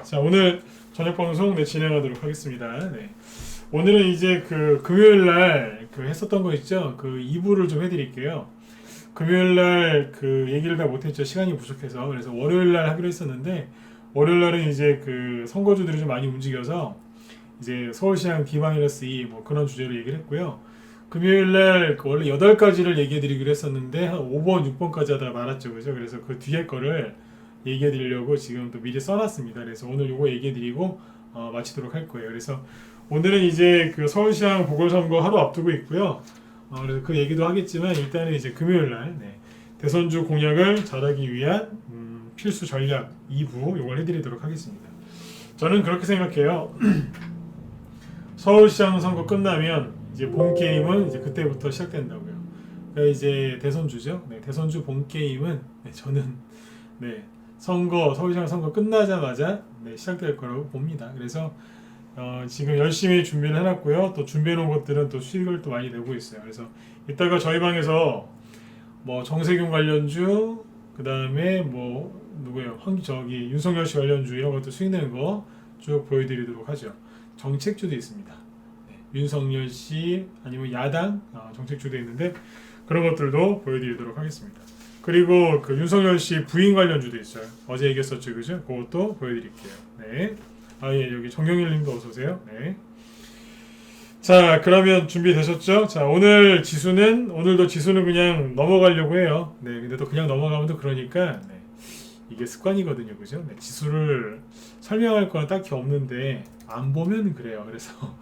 자, 오늘 저녁 방송 진행하도록 하겠습니다. 네. 오늘은 이제 그 금요일 날 그 했었던 거 있죠? 그 2부를 좀 해드릴게요. 금요일 날 그 얘기를 다 못했죠. 시간이 부족해서. 그래서 월요일 날 하기로 했었는데, 월요일 날은 이제 그 선거주들이 좀 많이 움직여서 이제 서울시장 D-2 뭐 그런 주제로 얘기를 했고요. 금요일 날그 원래 8가지를 얘기해 드리기로 했었는데, 한 5번, 6번까지 하다가 말았죠. 그죠? 그래서 그 뒤에 거를 얘기해 드리려고 지금 또 미리 써놨습니다. 그래서 오늘 요거 얘기해 드리고 마치도록 할 거예요. 그래서 오늘은 이제 그 서울시장 보궐선거 하루 앞두고 있고요. 그래서 그 얘기도 하겠지만 일단은 이제 금요일 날 대선주 공약을 잘하기 위한 필수 전략 2부 요걸 해드리도록 하겠습니다. 저는 그렇게 생각해요. 서울시장 선거 끝나면 이제 본 게임은 이제 그때부터 시작된다고요. 그러니까 이제 대선주죠. 대선주 본 게임은 저는 서울시장 선거 끝나자마자 시작될 거라고 봅니다. 그래서 지금 열심히 준비를 해놨고요. 또 준비해놓은 것들은 또 수익을 또 많이 내고 있어요. 그래서 이따가 저희 방에서 뭐 정세균 관련주, 그 다음에 뭐 누구예요? 윤석열 씨 관련주 이런 것도 수익 내는 거 쭉 보여드리도록 하죠. 정책주도 있습니다. 윤석열 씨 아니면 야당 정책주도 있는데 그런 것들도 보여드리도록 하겠습니다. 그리고 그 윤석열 씨 부인 관련주도 있어요. 어제 얘기했었죠, 그죠? 그것도 보여드릴게요. 네. 예, 여기 정경일님도 어서 오세요. 네. 자, 그러면 준비되셨죠? 자, 오늘도 지수는 그냥 넘어가려고 해요. 네, 근데 또 그냥 넘어가면 또 그러니까 이게 습관이거든요, 그죠? 지수를 설명할 건 딱히 없는데 안 보면 그래요. 그래서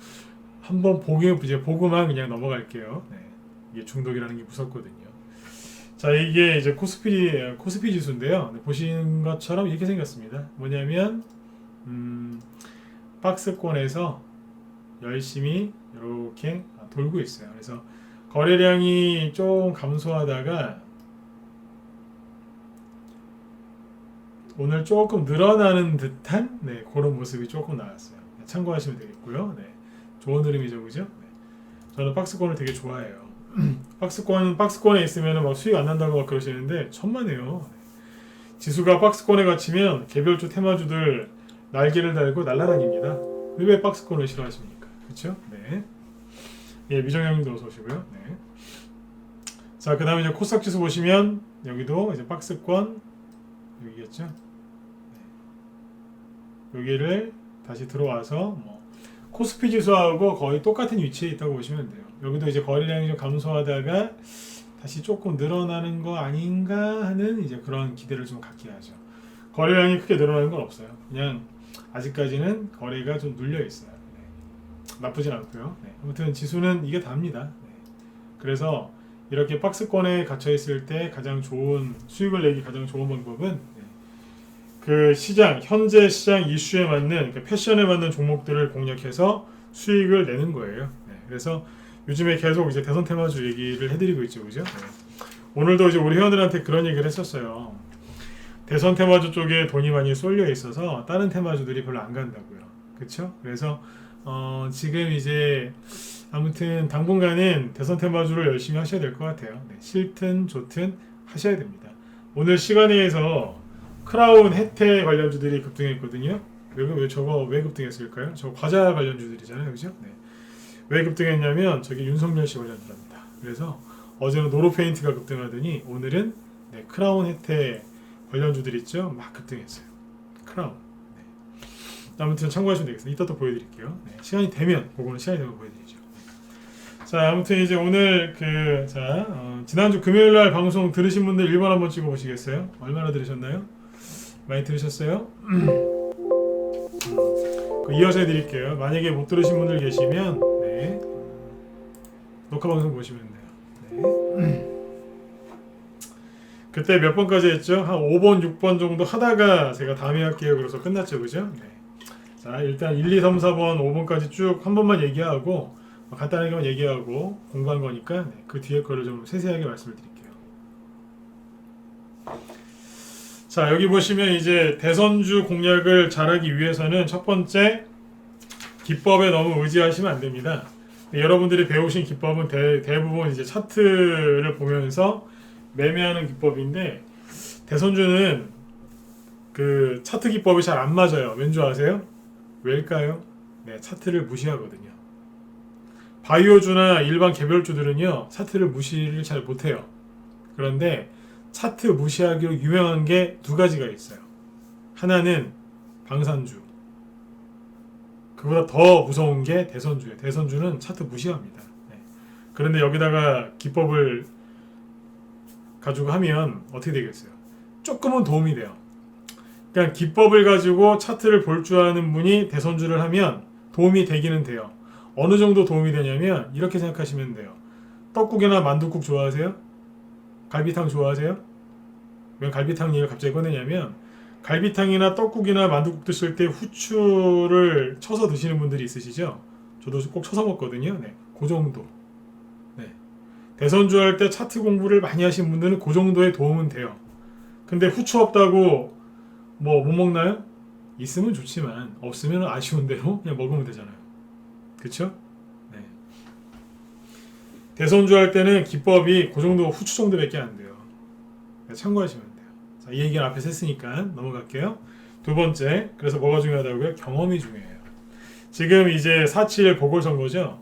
한번 보고만 그냥 넘어갈게요. 이게 중독이라는 게 무섭거든요. 자, 이게 이제 코스피 지수인데요. 보신 것처럼 이렇게 생겼습니다. 뭐냐면 박스권에서 열심히 이렇게 돌고 있어요. 그래서 거래량이 좀 감소하다가 오늘 조금 늘어나는 듯한 그런 모습이 조금 나왔어요. 참고하시면 되겠고요. 좋은 흐름이죠, 그죠? 저는 박스권을 되게 좋아해요. 박스권에 있으면 막 수익 안 난다고 막 그러시는데 천만에요. 지수가 박스권에 갇히면 개별주 테마주들 날개를 달고 날아다닙니다. 왜 박스권을 싫어하십니까? 그렇죠? 네. 예, 미정형님도 어서 오시고요. 네. 자, 그다음에 이제 코스닥 지수 보시면 여기도 이제 박스권 여기겠죠? 여기를 다시 들어와서 코스피 지수하고 거의 똑같은 위치에 있다고 보시면 돼요. 여기도 이제 거래량이 좀 감소하다가 다시 조금 늘어나는 거 아닌가 하는 이제 그런 기대를 좀 갖게 하죠. 거래량이 크게 늘어나는 건 없어요. 그냥 아직까지는 거래가 좀 눌려 있어요. 나쁘진 않고요. 아무튼 지수는 이게 답니다. 그래서 이렇게 박스권에 갇혀 있을 때 가장 좋은 수익을 내기 가장 좋은 방법은 그 현재 시장 이슈에 맞는 그러니까 패션에 맞는 종목들을 공략해서 수익을 내는 거예요. 그래서 요즘에 계속 이제 대선 테마주 얘기를 해드리고 있죠, 그죠? 오늘도 이제 우리 회원들한테 그런 얘기를 했었어요. 대선 테마주 쪽에 돈이 많이 쏠려 있어서 다른 테마주들이 별로 안 간다고요. 그렇죠? 그래서 지금 이제 아무튼 당분간은 대선 테마주를 열심히 하셔야 될 것 같아요. 싫든 좋든 하셔야 됩니다. 오늘 시간에서 크라운 혜태 관련주들이 급등했거든요. 왜 급등했을까요? 저 과자 관련주들이잖아요, 그죠? 왜 급등했냐면 저게 윤석열 씨 관련주랍니다. 그래서 어제는 노로페인트가 급등하더니 오늘은 크라운 혜태 관련주들 있죠? 막 급등했어요. 크라운. 아무튼 참고하시면 되겠습니다. 이따 또 보여드릴게요. 시간이 되면 보여드리죠. 자, 아무튼 이제 오늘 지난주 금요일날 방송 들으신 분들 1번 한번 찍어보시겠어요? 얼마나 들으셨나요? 많이 들으셨어요? 이어서 해드릴게요. 만약에 못 들으신 분들 계시면 녹화 방송 보시면 돼요. 그때 몇 번까지 했죠? 한 5번, 6번 정도 하다가 제가 다음에 할게요. 그래서 끝났죠, 그죠? 자, 일단 1, 2, 3, 4번, 5번까지 쭉 한 번만 얘기하고 간단하게만 얘기하고 공부한 거니까 그 뒤에 거를 좀 세세하게 말씀을 드릴게요. 자, 여기 보시면 이제 대선주 공략을 잘하기 위해서는 첫 번째 기법에 너무 의지하시면 안 됩니다. 여러분들이 배우신 기법은 대부분 이제 차트를 보면서 매매하는 기법인데 대선주는 그 차트 기법이 잘 안 맞아요. 왠지 아세요? 왜일까요? 네, 차트를 무시하거든요. 바이오주나 일반 개별주들은요, 차트를 무시를 잘 못해요. 그런데 차트 무시하기로 유명한 게 두 가지가 있어요. 하나는 방산주. 그보다 더 무서운 게 대선주예요. 대선주는 차트 무시합니다. 네. 그런데 여기다가 기법을 가지고 하면 어떻게 되겠어요? 조금은 도움이 돼요. 그러니까 기법을 가지고 차트를 볼 줄 아는 분이 대선주를 하면 도움이 되기는 돼요. 어느 정도 도움이 되냐면 이렇게 생각하시면 돼요. 떡국이나 만둣국 좋아하세요? 갈비탕 좋아하세요? 왜 갈비탕 얘기를 갑자기 꺼내냐면 갈비탕이나 떡국이나 만둣국 드실 때 후추를 쳐서 드시는 분들이 있으시죠? 저도 꼭 쳐서 먹거든요. 네, 그 정도. 네. 대선주 할 때 차트 공부를 많이 하신 분들은 그 정도의 도움은 돼요. 근데 후추 없다고 뭐 못 먹나요? 있으면 좋지만 없으면 아쉬운 대로 그냥 먹으면 되잖아요. 그쵸? 네. 대선주 할 때는 기법이 그 정도 후추 정도밖에 안 돼요. 참고하시면 돼요. 자, 이 얘기는 앞에서 했으니까 넘어갈게요. 두 번째, 그래서 뭐가 중요하다고요? 경험이 중요해요. 지금 이제 4.7 보궐선거죠?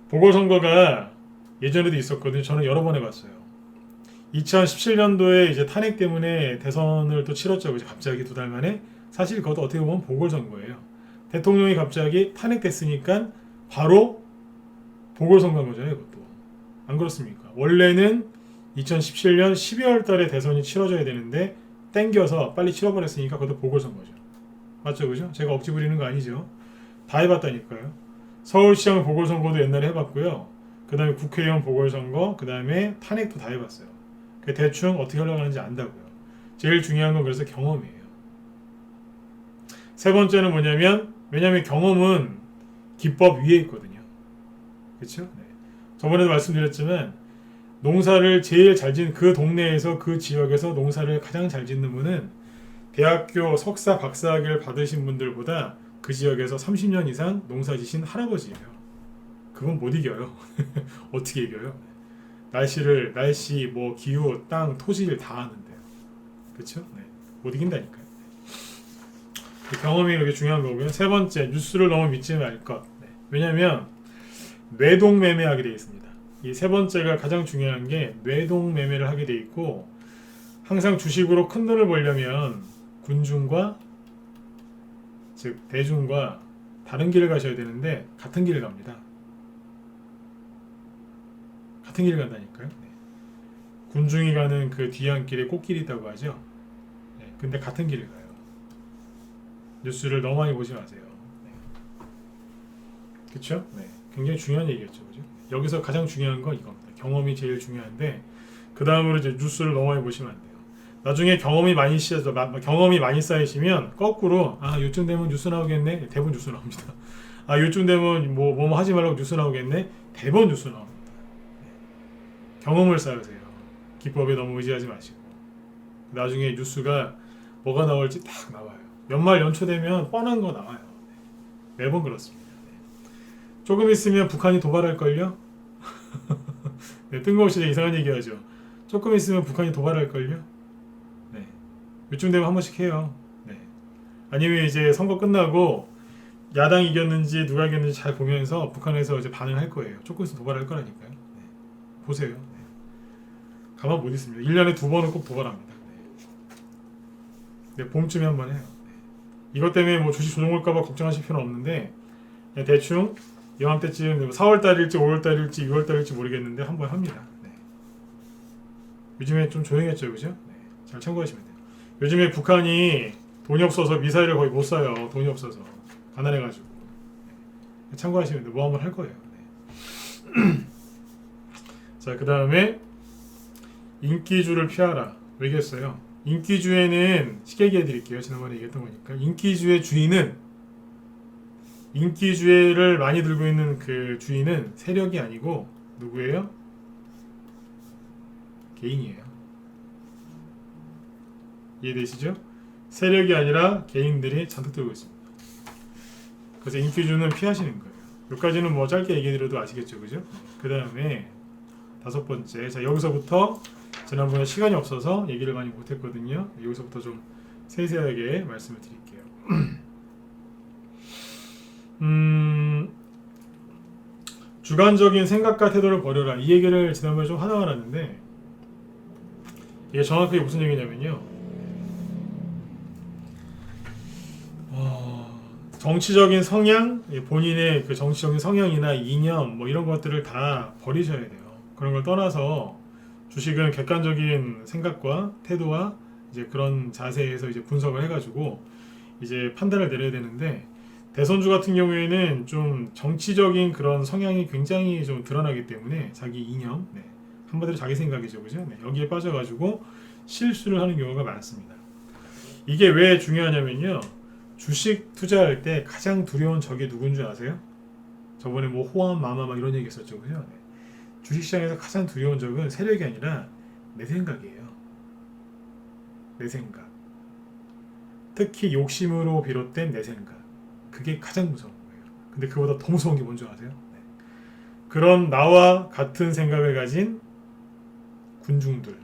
보궐선거가 예전에도 있었거든요. 저는 여러 번 해봤어요. 2017년도에 이제 탄핵 때문에 대선을 또 치렀죠. 갑자기 두 달 만에. 사실 그것도 어떻게 보면 보궐선거예요. 대통령이 갑자기 탄핵됐으니까 바로 보궐선거인 거잖아요. 그것도. 안 그렇습니까? 원래는 2017년 12월 달에 대선이 치러져야 되는데 땡겨서 빨리 치러버렸으니까 그것도 보궐선거죠. 맞죠? 그죠? 제가 억지 부리는 거 아니죠. 다 해봤다니까요. 서울시장 보궐선거도 옛날에 해봤고요. 그 다음에 국회의원 보궐선거, 그 다음에 탄핵도 다 해봤어요. 대충 어떻게 흘러가는지 안다고요. 제일 중요한 건 그래서 경험이에요. 세 번째는 뭐냐면, 왜냐면 경험은 기법 위에 있거든요. 그렇죠? 네. 저번에도 말씀드렸지만 농사를 제일 잘 짓는 그 동네에서 그 지역에서 농사를 가장 잘 짓는 분은 대학교 석사 박사학위를 받으신 분들보다 그 지역에서 30년 이상 농사 지신 할아버지예요. 그건 못 이겨요. 어떻게 이겨요? 날씨, 뭐 기후, 땅, 토지를 다 아는데요. 그렇죠? 네. 못 이긴다니까요. 경험이 그렇게 중요한 거고요. 세 번째, 뉴스를 너무 믿지 말 것. 네. 왜냐하면 뇌동매매하게 되어 있습니다. 이 세 번째가 가장 중요한 게 뇌동매매를 하게 돼 있고, 항상 주식으로 큰 돈을 벌려면 군중과 즉 대중과 다른 길을 가셔야 되는데 같은 길을 갑니다. 같은 길을 간다니까요. 네. 군중이 가는 그 뒤안길에 꽃길이 있다고 하죠. 네. 근데 같은 길을 가요. 뉴스를 너무 많이 보지 마세요. 네. 그렇죠? 네. 굉장히 중요한 얘기였죠. 그죠? 여기서 가장 중요한 건 이겁니다. 경험이 제일 중요한데 그 다음으로 이제 뉴스를 너무 많이 보시면 안 돼요. 나중에 경험이 많이 쌓이시면 거꾸로 요쯤 되면 뉴스 나오겠네. 대본 뉴스 나옵니다. 요쯤 되면 뭐 하지 말라고 뉴스 나오겠네. 대본 뉴스 나옵니다. 네. 경험을 쌓으세요. 기법에 너무 의지하지 마시고 나중에 뉴스가 뭐가 나올지 딱 나와요. 연말 연초 되면 뻔한 거 나와요. 네. 매번 그렇습니다. 네. 조금 있으면 북한이 도발할걸요? 네, 뜬금없이 이상한 얘기하죠. 조금 있으면 북한이 도발할걸요? 네. 요즘 되면 한 번씩 해요. 네. 아니면 이제 선거 끝나고 야당이 이겼는지 누가 이겼는지 잘 보면서 북한에서 이제 반응할 거예요. 조금 있으면 도발할 거라니까요. 네. 보세요. 네. 가만 못 있습니다. 1년에 2번은 꼭 도발합니다. 네. 네, 봄쯤에 한 번 해요. 네. 이것 때문에 뭐 주식 조정올까봐 걱정하실 필요는 없는데 그냥 대충 이맘때쯤 4월달일지 5월달일지 6월달일지 모르겠는데 한 번 합니다. 네. 요즘에 좀 조용했죠, 그죠? 네. 잘 참고하시면 돼요. 요즘에 북한이 돈이 없어서 미사일을 거의 못 쏴요. 돈이 없어서 가난해가지고. 네. 참고하시면 돼요. 뭐 한번 할 거예요. 네. 자, 그 다음에 인기주를 피하라. 왜겠어요? 인기주에는 쉽게 얘기해 드릴게요. 지난번에 얘기했던 거니까. 인기주의 주인은 인기주의를 많이 들고 있는 그 주인은 세력이 아니고 누구예요? 개인이에요. 이해되시죠? 세력이 아니라 개인들이 잔뜩 들고 있습니다. 그래서 인기주는 피하시는 거예요. 여기까지는 뭐 짧게 얘기해드려도 아시겠죠, 그죠? 그 다음에 다섯 번째, 자 여기서부터 지난번에 시간이 없어서 얘기를 많이 못했거든요. 여기서부터 좀 세세하게 말씀을 드릴게요. 주관적인 생각과 태도를 버려라. 이 얘기를 지난번에 좀 하다가 놨는데 이게 정확하게 무슨 얘기냐면요. 정치적인 성향, 본인의 그 정치적인 성향이나 이념 뭐 이런 것들을 다 버리셔야 돼요. 그런 걸 떠나서 주식은 객관적인 생각과 태도와 이제 그런 자세에서 이제 분석을 해가지고 이제 판단을 내려야 되는데 대선주 같은 경우에는 좀 정치적인 그런 성향이 굉장히 좀 드러나기 때문에 자기 이념, 한마디로 자기 생각이죠, 그죠? 여기에 빠져가지고 실수를 하는 경우가 많습니다. 이게 왜 중요하냐면요. 주식 투자할 때 가장 두려운 적이 누군 줄 아세요? 저번에 뭐 호암, 마마 막 이런 얘기 했었죠, 그죠? 주식시장에서 가장 두려운 적은 세력이 아니라 내 생각이에요. 내 생각. 특히 욕심으로 비롯된 내 생각. 그게 가장 무서운 거예요. 근데 그보다 더 무서운 게 뭔지 아세요? 그런 나와 같은 생각을 가진 군중들.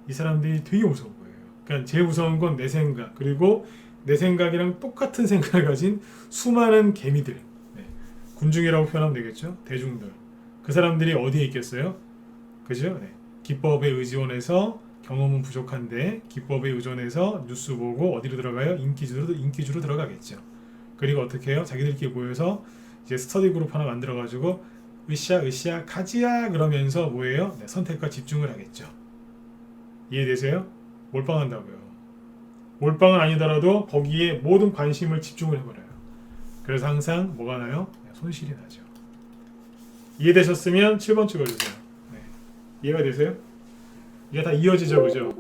이 사람들이 되게 무서운 거예요. 그러니까 제일 무서운 건 내 생각. 그리고 내 생각이랑 똑같은 생각을 가진 수많은 개미들. 군중이라고 표현하면 되겠죠? 대중들. 그 사람들이 어디에 있겠어요? 그죠? 기법에 의존해서 경험은 부족한데 기법에 의존해서 뉴스 보고 어디로 들어가요? 인기주로 들어가겠죠. 그리고 어떻게 해요? 자기들끼리 모여서 이제 스터디 그룹 하나 만들어가지고 으쌰 가지야 그러면서 뭐예요? 선택과 집중을 하겠죠. 이해되세요? 몰빵한다고요. 몰빵은 아니더라도 거기에 모든 관심을 집중을 해버려요. 그래서 항상 뭐가 나요? 손실이 나죠. 이해되셨으면 7번 찍어주세요. 이해가 되세요? 이게 다 이어지죠, 그죠?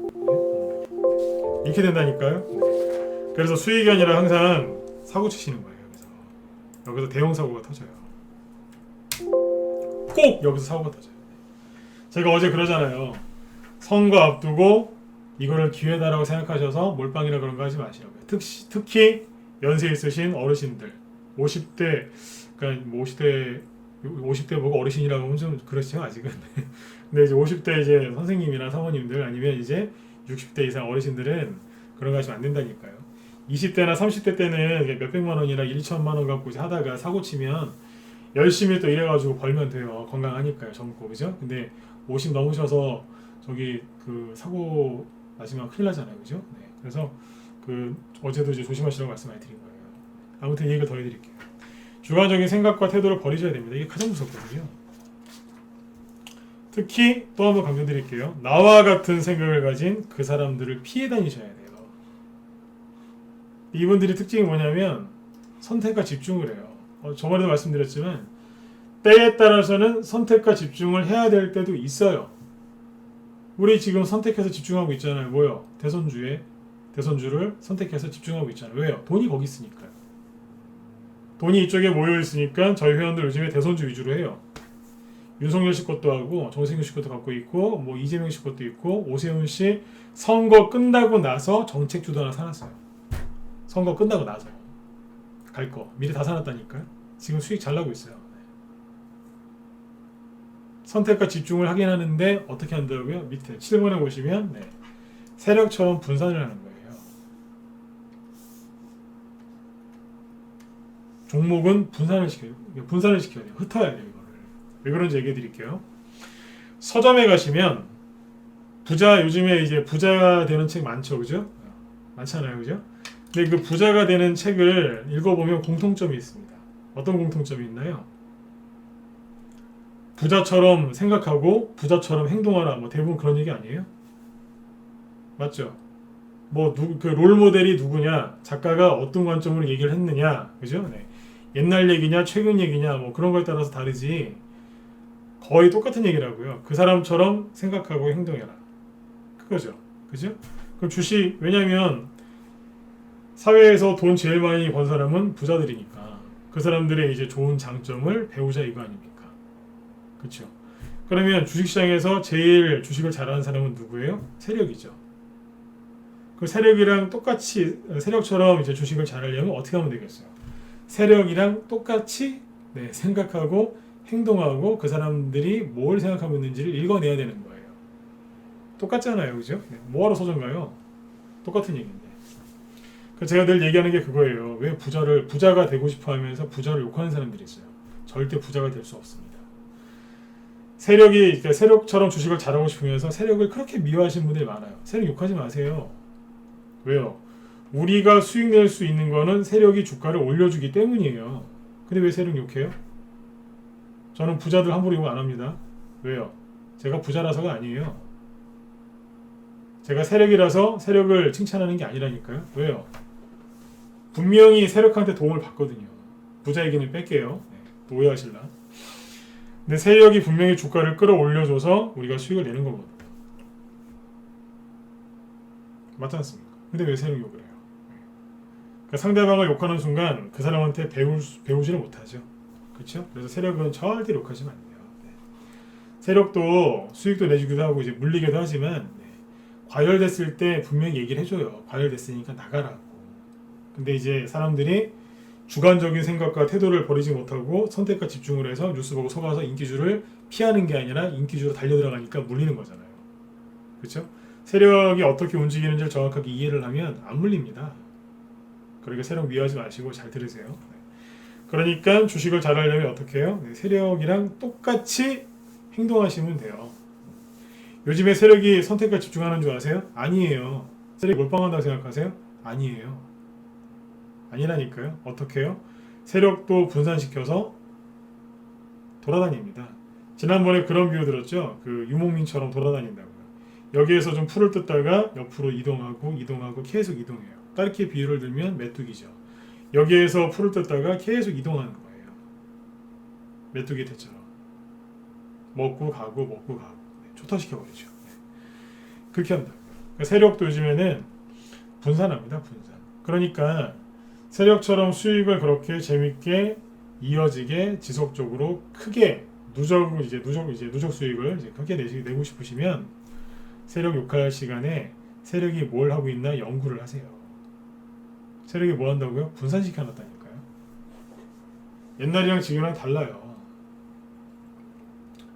이렇게 된다니까요. 그래서 수익이 아니라 항상 사고 치시는 거예요. 여기서 대형 사고가 터져요. 꼭 여기서 사고가 터져요. 제가 어제 그러잖아요. 선거 앞두고 이거를 기회다라고 생각하셔서 몰빵이나 그런 거 하지 마시라고요. 특히 연세 있으신 어르신들, 50대, 그러니까 뭐 50대 보고 어르신이라고 하면 좀 그렇죠 아직은. 근데 이제 50대 이제 선생님이나 사모님들 아니면 이제 60대 이상 어르신들은 그런 거 하시면 안 된다니까요. 20대나 30대 때는 몇백만 원이나 1,2천만 원 갖고 이제 하다가 사고 치면 열심히 또 일해가지고 벌면 돼요. 건강하니까요, 젊고, 그죠? 근데 50 넘으셔서 저기 그 사고 나시면 큰일 나잖아요, 그죠? 그래서 그 어제도 이제 조심하시라고 말씀 많이 드린 거예요. 아무튼 이 얘기를 더 해드릴게요. 주관적인 생각과 태도를 버리셔야 됩니다. 이게 가장 무섭거든요. 특히 또 한번 강조드릴게요. 나와 같은 생각을 가진 그 사람들을 피해 다니셔야 돼요. 이분들의 특징이 뭐냐면 선택과 집중을 해요. 저번에도 말씀드렸지만 때에 따라서는 선택과 집중을 해야 될 때도 있어요. 우리 지금 선택해서 집중하고 있잖아요. 뭐요? 대선주를 선택해서 집중하고 있잖아요. 왜요? 돈이 거기 있으니까요. 돈이 이쪽에 모여 있으니까 저희 회원들 요즘에 대선주 위주로 해요. 윤석열 씨 것도 하고 정세균 씨 것도 갖고 있고 뭐 이재명 씨 것도 있고 오세훈 씨 선거 끝나고 나서 정책주도 하나 사놨어요. 선거 끝나고 나서 갈 거 미리 다 사놨다니까요. 지금 수익 잘 나고 있어요. 선택과 집중을 하긴 하는데 어떻게 한다고요? 밑에 7번에 보시면 세력처럼 분산을 하는 거예요. 종목은 분산을 시켜야 돼요. 흩어야 돼요. 이거를. 왜 그런지 얘기해 드릴게요. 서점에 가시면 요즘에 이제 부자가 되는 책 많죠, 그죠? 많잖아요, 그죠? 근데 그 부자가 되는 책을 읽어보면 공통점이 있습니다. 어떤 공통점이 있나요? 부자처럼 생각하고 부자처럼 행동하라. 뭐 대부분 그런 얘기 아니에요? 맞죠? 뭐 그 롤 모델이 누구냐, 작가가 어떤 관점으로 얘기를 했느냐, 그죠? 옛날 얘기냐, 최근 얘기냐, 뭐 그런 거에 따라서 다르지. 거의 똑같은 얘기라고요. 그 사람처럼 생각하고 행동해라. 그거죠, 그죠? 그럼 주식 왜냐면 사회에서 돈 제일 많이 번 사람은 부자들이니까 그 사람들의 이제 좋은 장점을 배우자 이거 아닙니까? 그렇죠? 그러면 주식시장에서 제일 주식을 잘하는 사람은 누구예요? 세력이죠. 그 세력이랑 똑같이 세력처럼 이제 주식을 잘하려면 어떻게 하면 되겠어요? 세력이랑 똑같이 생각하고 행동하고 그 사람들이 뭘 생각하고 있는지를 읽어내야 되는 거예요. 똑같잖아요, 그죠? 뭐하러 서점 가요? 똑같은 얘기인데. 제가 늘 얘기하는 게 그거예요. 왜 부자가 되고 싶어 하면서 부자를 욕하는 사람들이 있어요. 절대 부자가 될 수 없습니다. 그러니까 세력처럼 주식을 잘하고 싶으면서 세력을 그렇게 미워하시는 분들이 많아요. 세력 욕하지 마세요. 왜요? 우리가 수익 낼 수 있는 거는 세력이 주가를 올려주기 때문이에요. 근데 왜 세력 욕해요? 저는 부자들 함부로 욕 안 합니다. 왜요? 제가 부자라서가 아니에요. 제가 세력이라서 세력을 칭찬하는 게 아니라니까요. 왜요? 분명히 세력한테 도움을 받거든요. 부자 얘기는 뺄게요. 네, 오해하실라. 근데 세력이 분명히 주가를 끌어올려줘서 우리가 수익을 내는 거거든요. 맞지 않습니까? 근데 왜 세력 욕을 해요? 그러니까 상대방을 욕하는 순간 그 사람한테 배우지를 못하죠. 그렇죠? 그래서 세력은 절대 욕하시면 안 돼요. 네. 세력도 수익도 내주기도 하고 이제 물리기도 하지만 네. 과열됐을 때 분명히 얘기를 해줘요. 과열됐으니까 나가라고. 근데 이제 사람들이 주관적인 생각과 태도를 버리지 못하고 선택과 집중을 해서 뉴스 보고 속아서 인기주를 피하는 게 아니라 인기주로 달려들어가니까 물리는 거잖아요. 그렇죠? 세력이 어떻게 움직이는지를 정확하게 이해를 하면 안 물립니다. 그러니까 세력 미워하지 마시고 잘 들으세요. 네. 그러니까 주식을 잘 하려면 어떻게 해요? 네, 세력이랑 똑같이 행동하시면 돼요. 요즘에 세력이 선택과 집중하는 줄 아세요? 아니에요. 세력이 몰빵한다고 생각하세요? 아니에요. 아니라니까요. 어떻게 해요? 세력도 분산시켜서 돌아다닙니다. 지난번에 그런 비유 들었죠? 그 유목민처럼 돌아다닌다고요. 여기에서 좀 풀을 뜯다가 옆으로 이동하고 계속 이동해요. 짧게 비유를 들면 메뚜기죠. 여기에서 풀을 뜯다가 계속 이동하는 거예요. 메뚜기 대처럼. 먹고 가고 네, 초토시켜버리죠. 네. 그렇게 한다고요. 그러니까 세력도 요즘에는 분산합니다. 분산. 그러니까 세력처럼 수익을 그렇게 재밌게 이어지게 지속적으로 크게 누적 수익을 이제 크게 내고 싶으시면 세력 욕할 시간에 세력이 뭘 하고 있나 연구를 하세요. 세력이 뭐 한다고요? 분산시켜 놨다니까요. 옛날이랑 지금이랑 달라요.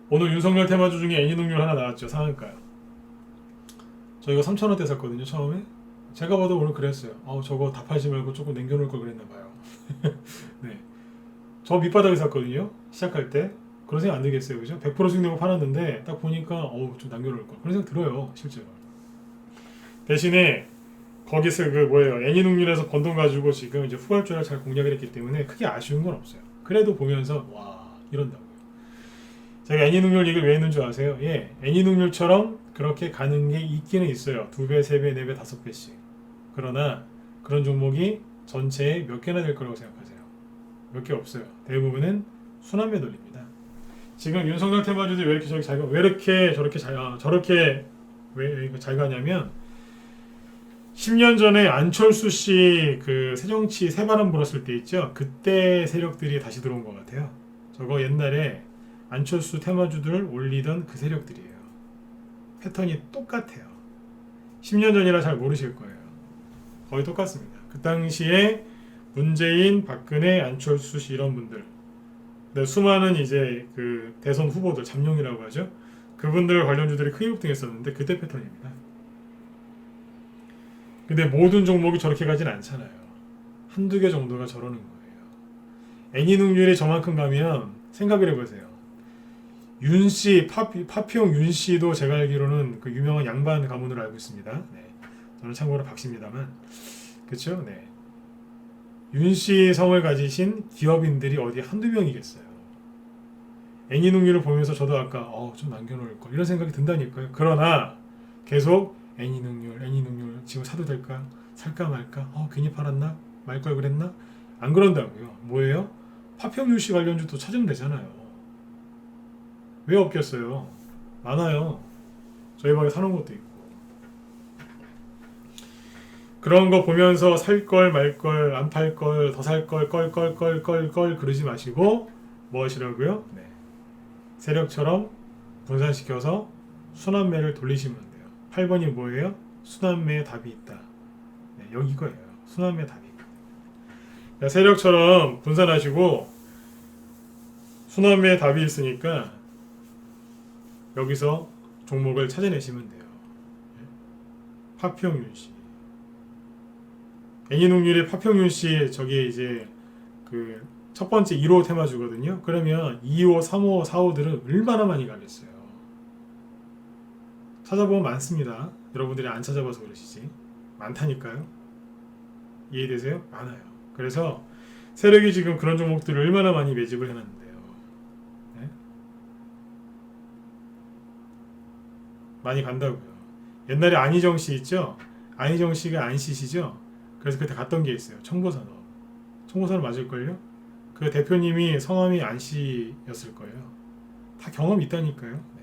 오늘 윤석열 테마주 중에 애니능률 하나 나왔죠. 상한가요. 저희가 3,000원대 샀거든요. 처음에. 제가 봐도 오늘 그랬어요. 저거 다 팔지 말고 조금 남겨놓을 걸 그랬나봐요. 네. 저 밑바닥에 샀거든요. 시작할 때. 그런 생각 안 들겠어요. 그죠? 100% 수익 내고 팔았는데 딱 보니까 좀 남겨놓을 걸. 그런 생각 들어요. 실제로. 대신에 거기서 애니능률에서 번 돈 가지고 지금 이제 후발주를 잘 공략을 했기 때문에 크게 아쉬운 건 없어요. 그래도 보면서 와 이런다고요. 제가 애니능률 얘기를 왜 했는 줄 아세요? 예, 애니능률처럼 그렇게 가는 게 있기는 있어요. 2배, 3배, 4배, 5배씩. 그러나 그런 종목이 전체에 몇 개나 될 거라고 생각하세요? 몇 개 없어요. 대부분은 순환매도입니다. 지금 윤석열 테마주들이 왜 이렇게 저렇게 왜 잘 가냐면 10년 전에 안철수 씨 그 새정치 새바람 불었을 때 있죠. 그때 세력들이 다시 들어온 것 같아요. 저거 옛날에 안철수 테마주들 올리던 그 세력들이에요. 패턴이 똑같아요. 10년 전이라 잘 모르실 거예요. 거의 똑같습니다. 그 당시에 문재인, 박근혜, 안철수 씨 이런 분들, 수많은 이제 그 대선 후보들, 잠룡이라고 하죠. 그분들 관련주들이 크게 급등했었는데 그때 패턴입니다. 근데 모든 종목이 저렇게 가진 않잖아요. 한두 개 정도가 저러는 거예요. 애니능률이 저만큼 가면 생각을 해보세요. 윤씨, 파피용 윤씨도 제가 알기로는 그 유명한 양반 가문으로 알고 있습니다. 네. 저는 참고로 박씨입니다만. 그쵸? 네. 윤씨 성을 가지신 기업인들이 어디 한두 명이겠어요. 애니능률을 보면서 저도 아까 좀 남겨놓을 걸 이런 생각이 든다니까요. 그러나 계속 애니능률 지금 사도 될까? 살까 말까? 괜히 팔았나? 말 걸 그랬나? 안 그런다고요. 뭐예요? 파평 윤씨 관련주도 찾으면 되잖아요. 왜 없겠어요? 많아요. 저희 방에 사놓은 것도 있고. 그런 거 보면서 살 걸 말 걸 안 팔 걸 더 살 걸 걸 그러지 마시고 뭐 하시라고요? 네. 세력처럼 분산시켜서 순환매를 돌리시면 돼요. 8번이 뭐예요? 순환매에 답이 있다. 네, 여기 이거예요. 순환매에 답이 있다. 세력처럼 분산하시고 순환매에 답이 있으니까 여기서 종목을 찾아내시면 돼요. 파평윤씨. 애니농률의 파평윤 씨 저게 이제 그 첫 번째 1호 테마주거든요. 그러면 2호, 3호, 4호들은 얼마나 많이 가겠어요. 찾아보면 많습니다. 여러분들이 안 찾아봐서 그러시지. 많다니까요. 이해되세요? 많아요. 그래서 세력이 지금 그런 종목들을 얼마나 많이 매집을 해놨는데요. 네? 많이 간다고요. 옛날에 안희정 씨 있죠? 안희정 씨가 안씨시죠? 그래서 그때 갔던 게 있어요. 청보산업. 청보산업 맞을걸요? 그 대표님이 성함이 안씨였을 거예요. 다 경험이 있다니까요. 네.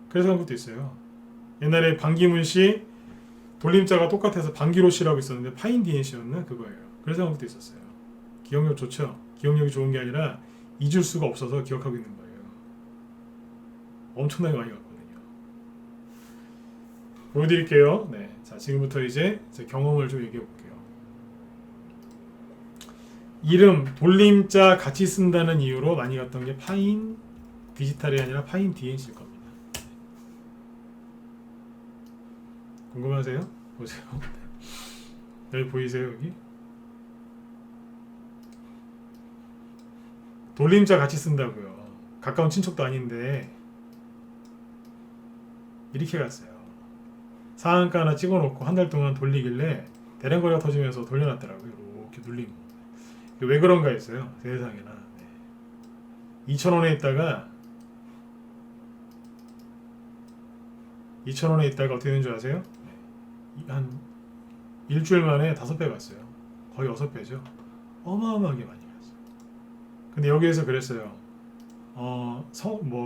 그래서 한 것도 있어요. 옛날에 방기문 씨 돌림자가 똑같아서 방기로 씨라고 있었는데 파인 DNC였나? 그거예요. 그래서 한 것도 있었어요. 기억력 좋죠? 기억력이 좋은 게 아니라 잊을 수가 없어서 기억하고 있는 거예요. 엄청나게 많이 갔거든요. 보여드릴게요. 네. 자, 지금부터 이제 제 경험을 좀 얘기해 볼게요. 이름 돌림자 같이 쓴다는 이유로 많이 갔던 게 파인 디지털이 아니라 파인 DNC일 겁니다. 궁금하세요? 보세요. 여기 보이세요? 여기 돌림자 같이 쓴다고요. 가까운 친척도 아닌데 이렇게 갔어요. 상한가 하나 찍어놓고 한 달 동안 돌리길래 대량거래가 터지면서 돌려놨더라고요. 이렇게 눌리고 왜 그런가 했어요. 세상에나. 네. 2,000원에 있다가 2,000원에 있다가 어떻게 되는 줄 아세요? 네. 한 일주일 만에 5배 갔어요. 거의 6배죠. 어마어마하게 많이 갔어요. 근데 여기에서 그랬어요.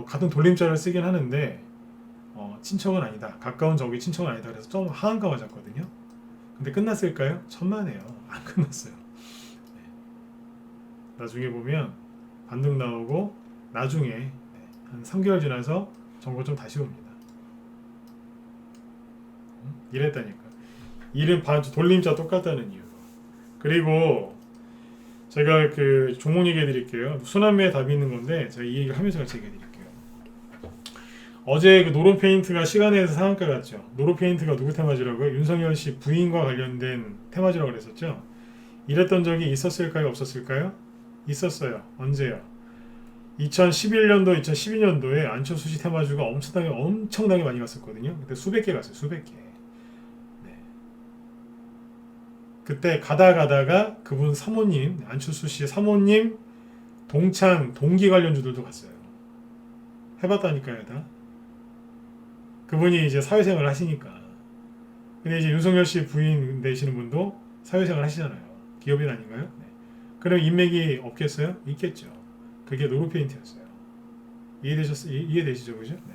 같은 돌림자를 쓰긴 하는데 친척은 아니다. 가까운 저기 친척은 아니다. 그래서 좀 하한가 맞았거든요. 근데 끝났을까요? 천만에요. 안 끝났어요. 나중에 보면 반등 나오고 나중에 한 3개월 지나서 정보 좀 다시 옵니다. 이랬다니까. 이름 돌림자 똑같다는 이유로. 그리고 제가 그 종목 얘기해 드릴게요. 순환매에 답이 있는 건데 제가 이 얘기를 하면서 같이 얘기해 드릴게요. 어제 그 노로페인트가 시간에서 상한가 갔죠. 노로페인트가 누구 테마주라고요? 윤석열 씨 부인과 관련된 테마주라고 그랬었죠. 이랬던 적이 있었을까요? 없었을까요? 있었어요. 언제요? 2011년도, 2012년도에 안철수 씨 테마주가 엄청나게 많이 갔었거든요. 그때 수백 개 갔어요. 수백 개. 네. 그때 가다가 그분 사모님, 안철수 씨 사모님 동창, 동기 관련주들도 갔어요. 해봤다니까요, 다. 그분이 이제 사회생활을 하시니까. 근데 이제 윤석열 씨 부인 되시는 분도 사회생활 하시잖아요. 기업인 아닌가요? 네. 그럼 인맥이 없겠어요? 있겠죠. 그게 노루페인트였어요. 이해되시죠? 그죠? 네.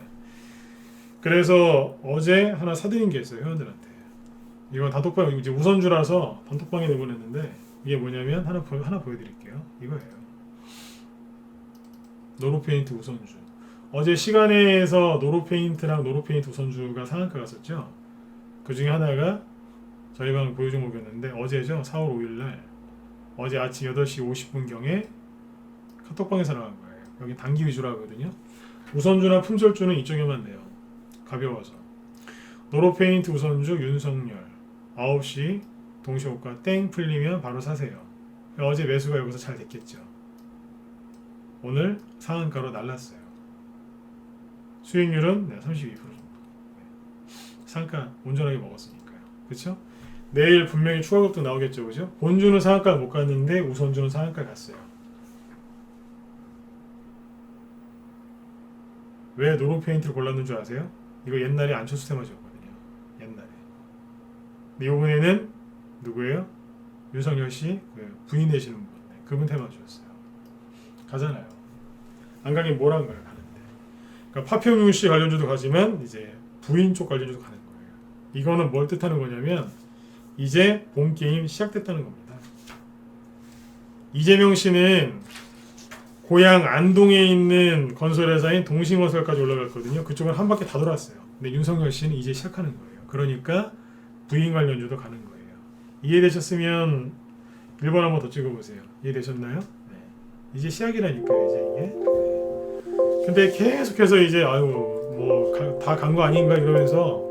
그래서 어제 하나 사드린 게 있어요. 회원들한테. 이건 단톡방, 이제 우선주라서 단톡방에 내보냈는데 이게 뭐냐면 하나 보여드릴게요. 이거예요. 노루페인트 우선주. 어제 시간에서 노루페인트랑 노루페인트 우선주가 상한가 갔었죠. 그 중에 하나가 저희 방 보유 종목이었는데 어제죠. 4월 5일날 어제 아침 8시 50분경에 카톡방에서 나간 거예요. 여기 단기 위주로 하거든요. 우선주나 품절주는 이쪽에만 내요. 가벼워서. 노로페인트 우선주 윤석열 9시 동시호가 땡 풀리면 바로 사세요. 어제 매수가 여기서 잘 됐겠죠. 오늘 상한가로 날랐어요. 수익률은 32% 정도. 상한가 온전하게 먹었으니까요. 그렇죠? 내일 분명히 추가 급등 나오겠죠, 그죠? 본주는 상한가 못 갔는데 우선주는 상한가 갔어요. 왜 노루페인트를 골랐는 줄 아세요? 이거 옛날에 안철수 테마주였거든요. 옛날에. 근데 이번에는 누구예요? 윤석열 씨 부인 되시는 분. 그분 테마주였어요. 가잖아요. 안 가긴 뭘 한 거예요, 가는데. 그러니까 파평윤 씨 관련주도 가지만 이제 부인 쪽 관련주도 가는 거예요. 이거는 뭘 뜻하는 거냐면 이제 본 게임 시작됐다는 겁니다. 이재명 씨는 고향 안동에 있는 건설회사인 동신건설까지 올라갔거든요. 그쪽은 한 바퀴 다 돌았어요. 근데 윤석열 씨는 이제 시작하는 거예요. 그러니까 부인 관련주도 가는 거예요. 이해되셨으면 1번 한번 더 찍어보세요. 이해되셨나요? 네. 이제 시작이라니까요. 이제 이게. 근데 계속해서 이제 다 간 거 아닌가 이러면서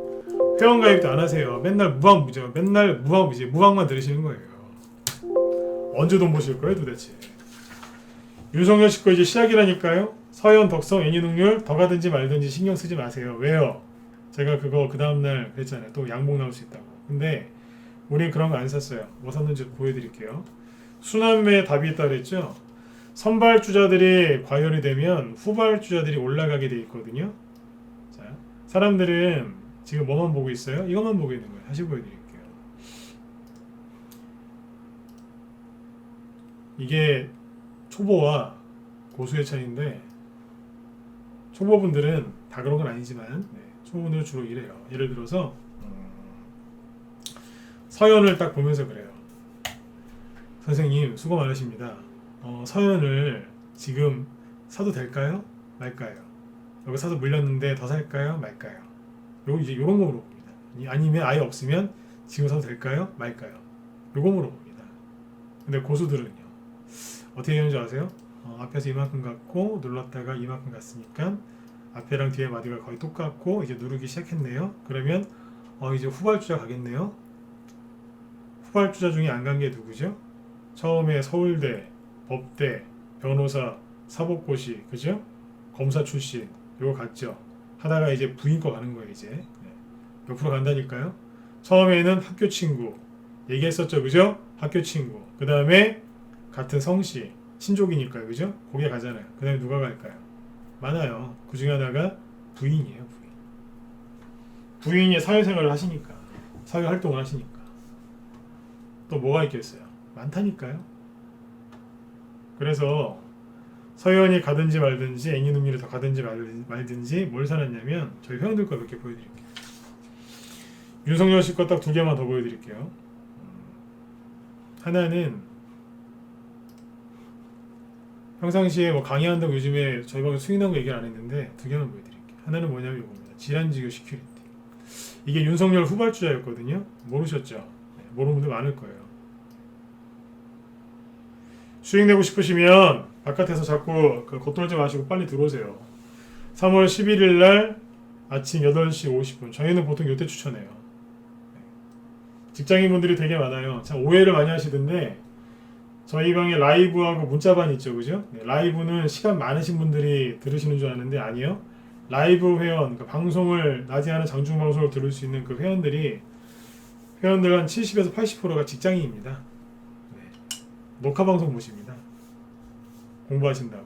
회원가입도 안 하세요. 맨날 무방무제, 맨날 무방무제, 무방만 들으시는 거예요. 언제 돈 버실 거예요 도대체? 윤석열 씨 거 이제 시작이라니까요. 서현, 덕성, 애니능률 더 가든지 말든지 신경 쓰지 마세요. 왜요? 제가 그거 그 다음날 그랬잖아요. 또 양복 나올 수 있다고. 근데 우린 그런 거 안 샀어요. 뭐 샀는지 보여드릴게요. 순환매에 답이 있다 그랬죠. 선발주자들이 과열이 되면 후발주자들이 올라가게 돼 있거든요. 자, 사람들은 지금 뭐만 보고 있어요? 이것만 보고 있는 거예요. 다시 보여드릴게요. 이게 초보와 고수의 차이인데 초보분들은 다 그런 건 아니지만 초보분들은 주로 이래요. 예를 들어서 서연을 딱 보면서 그래요. 선생님 수고 많으십니다. 서연을 지금 사도 될까요? 말까요? 여기 사서 물렸는데 더 살까요? 말까요? 이제 요런 거 물어봅니다. 아니면 아예 없으면 지금 사도 될까요? 말까요? 요거 물어봅니다. 근데 고수들은요. 어떻게 되는지 아세요? 앞에서 이만큼 갔고 눌렀다가 이만큼 갔으니까 앞에랑 뒤에 마디가 거의 똑같고 이제 누르기 시작했네요. 그러면 이제 후발주자 가겠네요. 후발주자 중에 안 간 게 누구죠? 처음에 서울대, 법대, 변호사, 사법고시, 그죠? 검사 출신 요거 갔죠. 하다가 이제 부인 거 가는 거예요. 이제 옆으로 간다니까요. 처음에는 학교 친구 얘기했었죠, 그죠? 학교 친구. 그 다음에 같은 성씨 친족이니까요, 그죠? 거기에 가잖아요. 그 다음에 누가 갈까요? 많아요. 그 중에 하나가 부인이에요. 부인이 사회생활을 하시니까, 사회활동을 하시니까. 또 뭐가 있겠어요? 많다니까요. 그래서 서연이 가든지 말든지 애니누미를 더 가든지 말든지 뭘 사놨냐면 저희 회원들 거 몇 개 보여드릴게요. 윤석열 씨 거 딱 2개만 더 보여드릴게요. 하나는 평상시에 뭐 강의한다고 요즘에 저희 방송 수익 나는 거 얘기를 안 했는데 2개만 보여드릴게요. 하나는 뭐냐면 이겁니다. 질환지교 시큐리티. 이게 윤석열 후발주자였거든요. 모르셨죠? 모르는 분들 많을 거예요. 수익 내고 싶으시면 바깥에서 자꾸 겉돌지 마시고 빨리 들어오세요. 3월 11일 날 아침 8시 50분. 저희는 보통 이때 추천해요. 직장인분들이 되게 많아요. 참 오해를 많이 하시던데 저희 방에 라이브하고 문자반 있죠, 그죠? 라이브는 시간 많으신 분들이 들으시는 줄 아는데 아니요. 라이브 회원, 그러니까 방송을 낮에 하는 장중 방송을 들을 수 있는 그 회원들 한 70에서 80%가 직장인입니다. 녹화 방송 보십니다. 공부하신다고.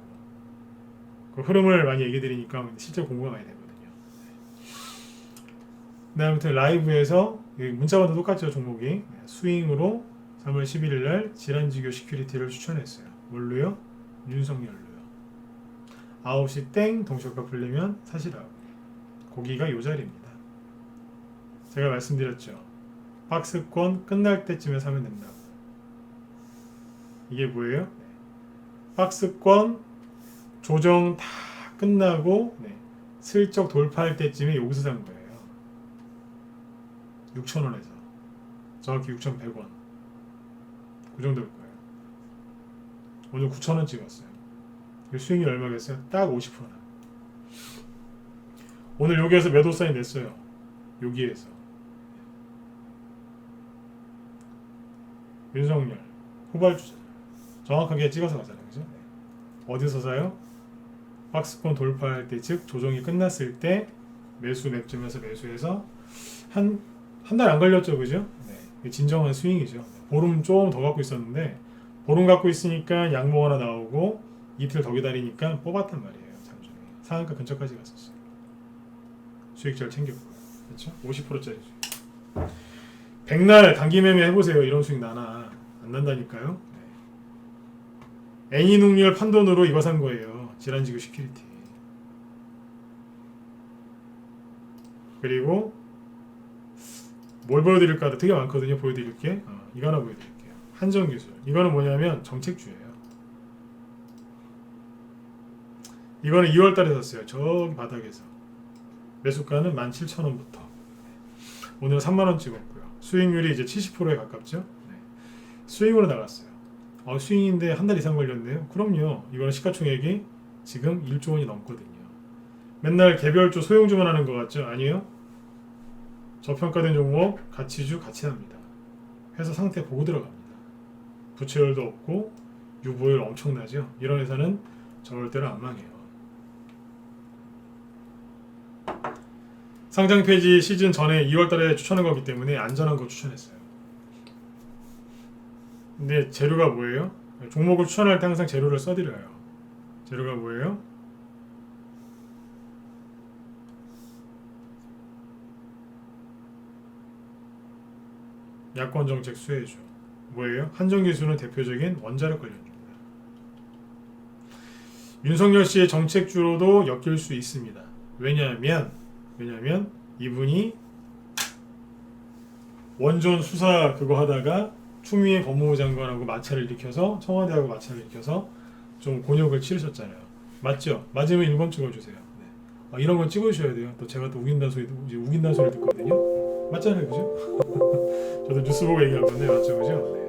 그 흐름을 많이 얘기 드리니까 실제 공부가 많이 되거든요. 네, 아무튼 라이브에서 문자반도 똑같죠, 종목이. 스윙으로 3월 11일 날 질환지교 시큐리티를 추천했어요. 뭘로요? 윤석열로요. 9시 땡 동시효과 풀리면 사시라고. 거기가 요 자리입니다. 제가 말씀드렸죠. 박스권 끝날 때쯤에 사면 된다고. 이게 뭐예요? 박스권 조정 다 끝나고 슬쩍 돌파할 때쯤에 여기서 산 거예요. 6,000원에서 정확히 6,100원 그 정도일 거예요. 오늘 9,000원 찍었어요. 수익률 얼마겠어요? 딱 50%나. 오늘 여기에서 매도 사인 냈어요. 여기에서 윤석열 후발주자 정확하게 찍어서 가잖아요, 그죠? 어디서 사요? 박스권 돌파할 때, 즉 조정이 끝났을 때 매수 맵점에서 매수해서 한 달 안 걸렸죠, 그죠? 진정한 스윙이죠. 보름 조금 더 갖고 있었는데 보름 갖고 있으니까 양봉 하나 나오고 이틀 더 기다리니까 뽑았단 말이에요. 장중에 상한가 근처까지 갔었어요. 수익 잘 챙겼고요. 그렇죠? 50%짜리 수익. 백날 단기 매매 해보세요. 이런 수익 나나 안 난다니까요. 애니능률 판돈으로 이거 산 거예요. 질환지교 시큐리티. 그리고 뭘 보여드릴까? 되게 많거든요. 보여드릴게. 이거 하나 보여드릴게요. 한정기술. 이거는 뭐냐면 정책주예요. 이거는 2월달에 샀어요. 저기 바닥에서. 매수가는 17,000원부터. 오늘 3만원 찍었고요. 수익률이 이제 70%에 가깝죠. 스윙으로 나갔어요. 스윙인데 한 달 이상 걸렸네요. 그럼요. 이거는 시가총액이 지금 1조 원이 넘거든요. 맨날 개별주 소형주만 하는 것 같죠? 아니에요? 저평가된 종목 가치주 같이 납니다. 회사 상태 보고 들어갑니다. 부채율도 없고 유보율 엄청나죠. 이런 회사는 절대로 안 망해요. 상장 폐지 시즌 전에 2월달에 추천한 거기 때문에 안전한 거 추천했어요. 근데 재료가 뭐예요? 종목을 추천할 때 항상 재료를 써드려요. 재료가 뭐예요? 야권정책 수혜주. 뭐예요? 한정기술은 대표적인 원자력 관련주입니다. 윤석열 씨의 정책주로도 엮일 수 있습니다. 왜냐하면 이분이 원전 수사 그거 하다가 추미애 법무부 장관하고 마찰을 일으켜서 청와대하고 마찰을 일으켜서 좀 곤욕을 치르셨잖아요. 맞죠? 맞으면 1번 찍어주세요. 네. 이런 건 찍어주셔야 돼요. 또 제가 또 우긴다는 소리 듣거든요. 맞잖아요, 그죠? 저도 뉴스 보고 얘기한 건데 맞죠, 그죠? 네.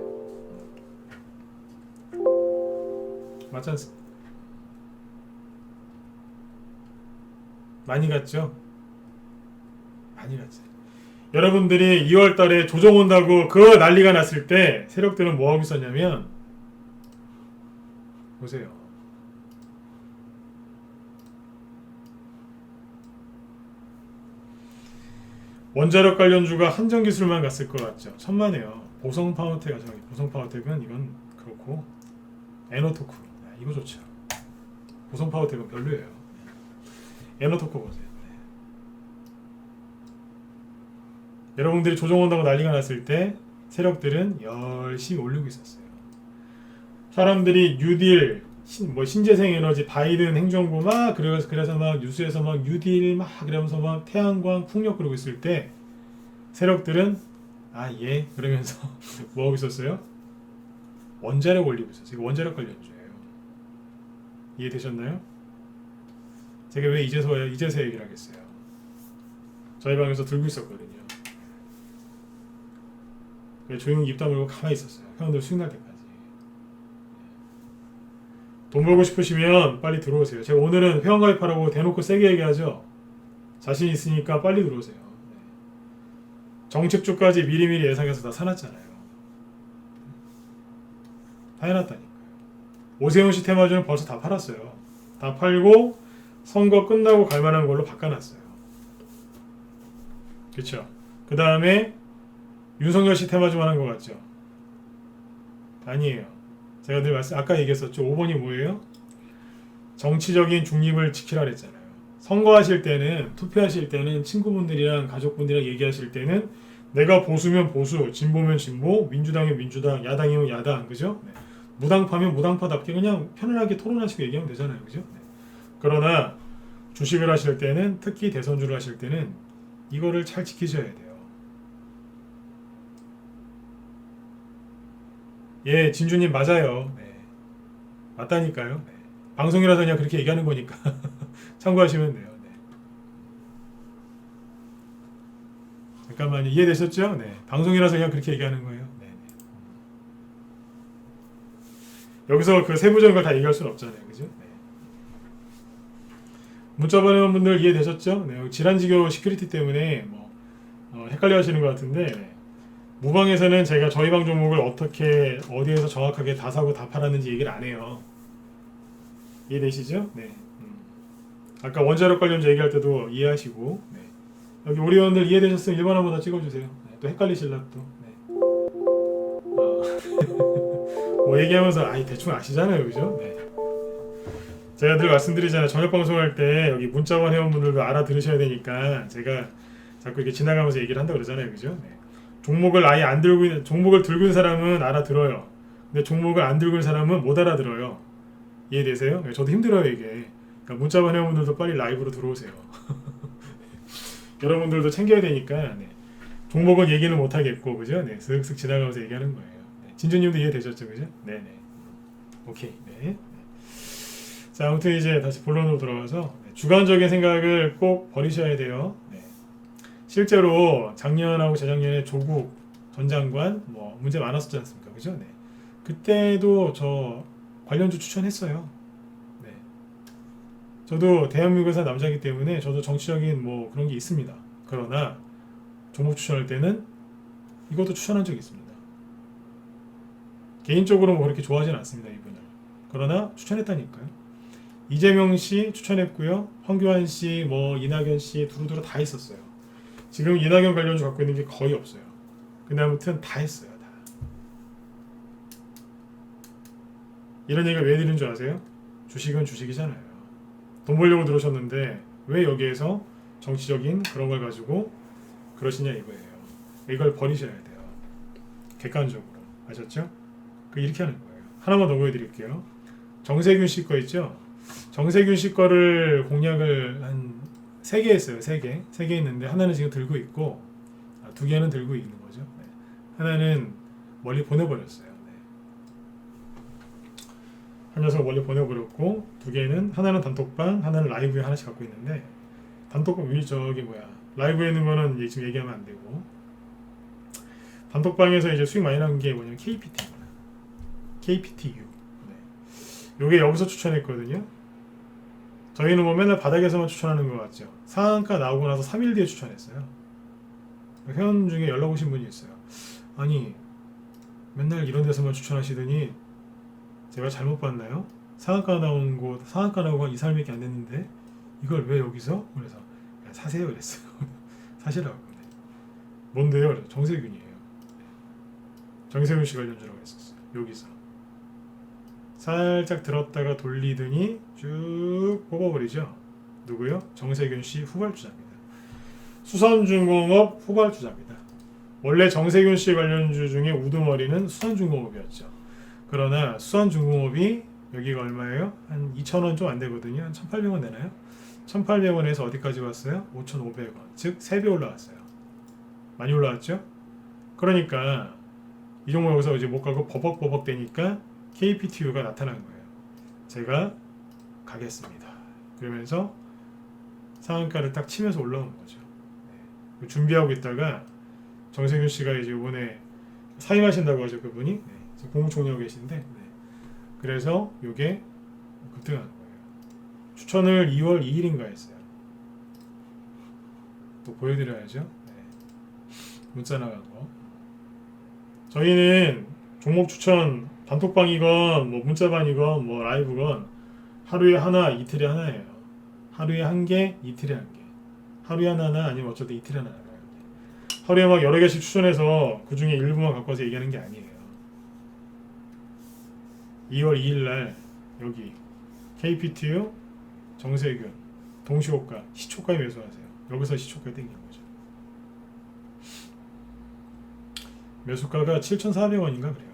맞지 않습니까? 많이 갔죠? 많이 갔죠. 여러분들이 2월달에 조정 온다고 그 난리가 났을 때 세력들은 뭐 하고 있었냐면 보세요. 원자력 관련주가 한정기술만 갔을 것 같죠. 천만에요. 보성파워텍 가져가기. 보성파워텍은 이건 그렇고 에너토크 이거 좋죠. 보성파워텍은 별로예요. 에너토크 보세요. 여러분들이 조정 온다고 난리가 났을 때 세력들은 열심히 올리고 있었어요. 사람들이 뉴딜, 신재생 에너지, 바이든 행정부 막 그래서 막 뉴스에서 막 뉴딜 막 그러면서 막 태양광 풍력 그러고 있을 때 세력들은 예 그러면서 뭐 하고 있었어요? 원자력 올리고 있었어요. 이거 원자력 관련주예요. 이해되셨나요? 제가 왜 이제서 얘기를 하겠어요? 저희 방에서 들고 있었거든요. 조용히 입 다물고 가만히 있었어요. 회원들 수익 날 때까지. 돈 벌고 싶으시면 빨리 들어오세요. 제가 오늘은 회원 가입하라고 대놓고 세게 얘기하죠. 자신 있으니까 빨리 들어오세요. 정책주까지 미리미리 예상해서 다 사놨잖아요. 다 해놨다니까요. 오세훈 씨 테마주는 벌써 다 팔았어요. 다 팔고 선거 끝나고 갈만한 걸로 바꿔놨어요. 그렇죠? 그 다음에 윤석열 씨 테마주만 한 것 같죠? 아니에요. 제가 늘 아까 얘기했었죠. 5번이 뭐예요? 정치적인 중립을 지키라 그랬잖아요. 선거하실 때는, 투표하실 때는 친구분들이랑 가족분들이랑 얘기하실 때는 내가 보수면 보수, 진보면 진보, 민주당이면 민주당, 야당이면 야당, 그죠? 네. 무당파면 무당파답게 그냥 편안하게 토론하시고 얘기하면 되잖아요. 그죠? 네. 그러나 주식을 하실 때는, 특히 대선주를 하실 때는 이거를 잘 지키셔야 돼요. 예, 진주님 맞아요. 네. 맞다니까요. 네. 방송이라서 그냥 그렇게 얘기하는 거니까 참고하시면 돼요. 네. 잠깐만요. 이해되셨죠? 네. 방송이라서 그냥 그렇게 얘기하는 거예요. 네. 여기서 그 세부적인 걸 다 얘기할 수는 없잖아요. 그죠? 네. 문자 보내는 분들 이해되셨죠? 네. 질환지교 시큐리티 때문에 헷갈려 하시는 것 같은데 네. 무방에서는 제가 저희 방 종목을 어떻게 어디에서 정확하게 다 사고 다 팔았는지 얘기를 안 해요. 이해되시죠? 네. 아까 원자력 관련주 얘기할 때도 이해하시고 네. 여기 우리 회원들 이해되셨으면 1번 한번 더 찍어주세요. 네. 또 헷갈리실라 또. 네. 뭐 얘기하면서 대충 아시잖아요, 그죠? 네. 제가 늘 말씀드리잖아요. 저녁 방송할 때 여기 문자원 회원분들도 알아들으셔야 되니까 제가 자꾸 이렇게 지나가면서 얘기를 한다고 그러잖아요, 그죠? 네. 종목을 아예 안 들고 있는 종목을 들고 있는 사람은 알아들어요. 근데 종목을 안 들고 있는 사람은 못 알아들어요. 이해되세요? 네, 저도 힘들어요 이게. 그러니까 문자번 회원분들도 빨리 라이브로 들어오세요. 여러분들도 챙겨야 되니까 네. 종목은 얘기는 못 하겠고 그죠? 네, 슥슥 지나가면서 얘기하는 거예요. 네. 진주님도 이해되셨죠, 그죠? 네네. 오케이. 네. 자, 아무튼 이제 다시 본론으로 돌아와서 네. 주관적인 생각을 꼭 버리셔야 돼요. 네. 실제로 작년하고 재작년에 조국 전 장관 문제 많았었지 않습니까? 그죠? 네. 그때도 저 관련주 추천했어요. 네. 저도 대한민국에서 남자이기 때문에 저도 정치적인 그런 게 있습니다. 그러나 종목 추천할 때는 이것도 추천한 적이 있습니다. 개인적으로 뭐 그렇게 좋아하진 않습니다, 이분을. 그러나 추천했다니까요. 이재명 씨 추천했고요. 황교안 씨, 뭐 이낙연 씨 두루두루 다 있었어요. 지금 이낙연 관련주 갖고 있는 게 거의 없어요. 근데 아무튼 다 했어요, 다. 이런 얘기를 왜 드리는 줄 아세요? 주식은 주식이잖아요. 돈 벌려고 들어오셨는데 왜 여기에서 정치적인 그런 걸 가지고 그러시냐 이거예요. 이걸 버리셔야 돼요. 객관적으로. 아셨죠? 이렇게 하는 거예요. 하나만 더 보여드릴게요. 정세균 씨 거 있죠? 정세균 씨 거를 공략을 한 3개 했어요. 3개. 3개 있는데 하나는 지금 들고 있고 2개는 들고 있는 거죠. 네. 하나는 멀리 보내버렸어요. 네. 한 녀석 멀리 보내버렸고 2개는 하나는 단톡방, 하나는 라이브에 하나씩 갖고 있는데 단톡방 위 저기 뭐야 라이브에 있는 거는 지금 얘기하면 안 되고 단톡방에서 이제 수익 많이 난 게 뭐냐면 KPT입니다. KPTU. 네. 요게 여기서 추천했거든요. 저희는 뭐 맨날 바닥에서만 추천하는 것 같죠. 상한가 나오고 나서 3일 뒤에 추천했어요. 회원 중에 연락 오신 분이 있어요. 아니 맨날 이런 데서만 추천하시더니 제가 잘못 봤나요? 상한가 나온 곳, 상한가 나오고 한 2, 3일밖에 안 됐는데 이걸 왜 여기서? 그래서 사세요 그랬어요. 사시라고. 뭔데요? 그래서 정세균이에요. 정세균 씨 관련주라고 했었어요. 여기서 살짝 들었다가 돌리더니 쭉 뽑아버리죠. 누구요? 정세균 씨 후발주자입니다. 수산중공업 후발주자입니다. 원래 정세균 씨 관련주 중에 우두머리는 수산중공업이었죠. 그러나 수산중공업이 여기가 얼마예요? 한 2,000원 좀 안 되거든요. 한 1,800원 되나요? 1,800원에서 어디까지 왔어요? 5,500원. 즉 3배 올라왔어요. 많이 올라왔죠? 그러니까 이 종목 여기서 이제 못 가고 버벅버벅 되니까 KPTU가 나타난 거예요. 제가 가겠습니다. 그러면서 상한가를 딱 치면서 올라온 거죠. 네. 준비하고 있다가 정세균 씨가 이제 이번에 사임하신다고 하죠, 그분이. 네. 공무총리하고 계신데, 네. 그래서 요게 급등한 거예요. 추천을 2월 2일인가 했어요. 또 보여드려야죠. 네. 문자 나간 거. 저희는 종목 추천 단톡방이건 뭐 문자방이건 뭐 라이브건 하루에 하나, 이틀에 하나예요. 하루에 한 개, 이틀에 한 개. 하루에 하나나 아니면 어쩌다 이틀에 하나 나가요. 하루에 막 여러 개씩 추천해서 그 중에 일부만 갖고 와서 얘기하는 게 아니에요. 2월 2일 날 여기 KPTU 정세균 동시호가 시초가에 매수하세요. 여기서 시초가에 땡긴 거죠. 매수가가 7,400원인가 그래요.